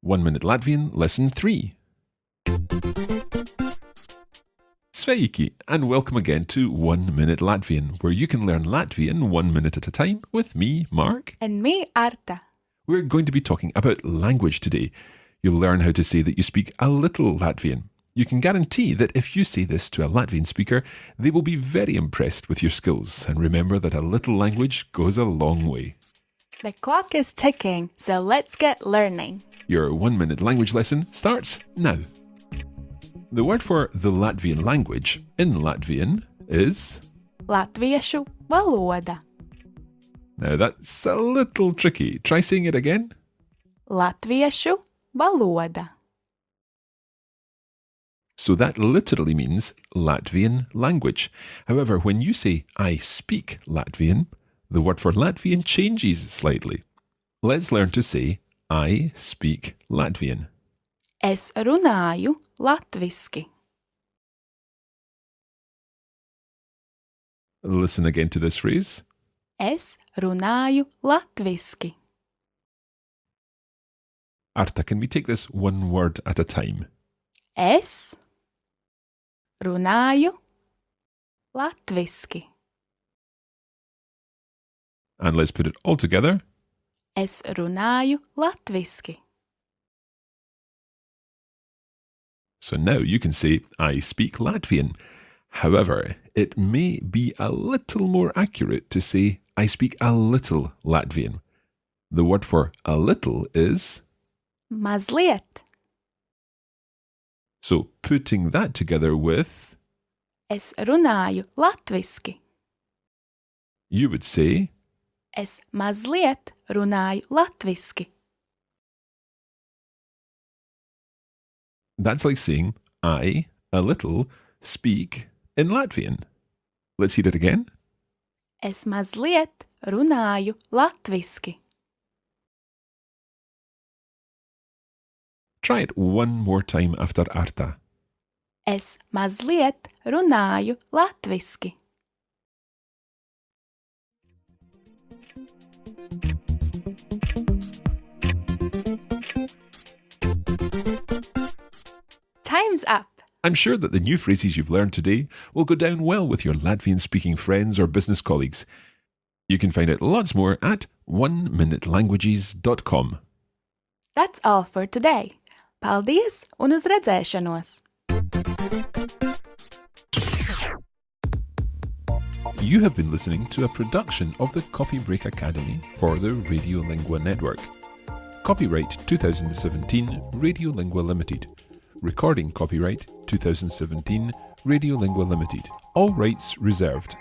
1 Minute Latvian Lesson 3. Sveiki, and welcome again to 1 Minute Latvian, where you can learn Latvian 1 minute at a time with me, Mark. And me, Arta. We're going to be talking about language today. You'll learn how to say that you speak a little Latvian. You can guarantee that if you say this to a Latvian speaker, they will be very impressed with your skills. And remember that a little language goes a long way. The clock is ticking, so let's get learning. Your 1 minute language lesson starts now. The word for the Latvian language in Latvian is... Latviešu valoda. Now that's a little tricky. Try saying it again. Latviešu valoda. So that literally means Latvian language. However, when you say, I speak Latvian, the word for Latvian changes slightly. Let's learn to say, I speak Latvian. Es runāju latviski. Listen again to this phrase. Es runāju latviski. Arta, can we take this one word at a time? Es runāju latviski. And let's put it all together. Es runāju latviski. So now you can say, I speak Latvian. However, it may be a little more accurate to say, I speak a little Latvian. The word for a little is... Mazliet. So putting that together with... Es runāju latviski. You would say... Es mazliet runāju latviski. That's like saying, I, a little, speak in Latvian. Let's hear it again. Es mazliet runāju latviski. Try it one more time after Arta. Es mazliet runāju latviski. Time's up. I'm sure that the new phrases you've learned today will go down well with your Latvian-speaking friends or business colleagues. You can find out lots more at oneminute.languages.com. That's all for today. Paldies un uz redzēšanos! You have been listening to a production of the Copy Break Academy for the Radiolingua Network. Copyright 2017 Radiolingua Limited. Recording copyright 2017 Radiolingua Limited. All rights reserved.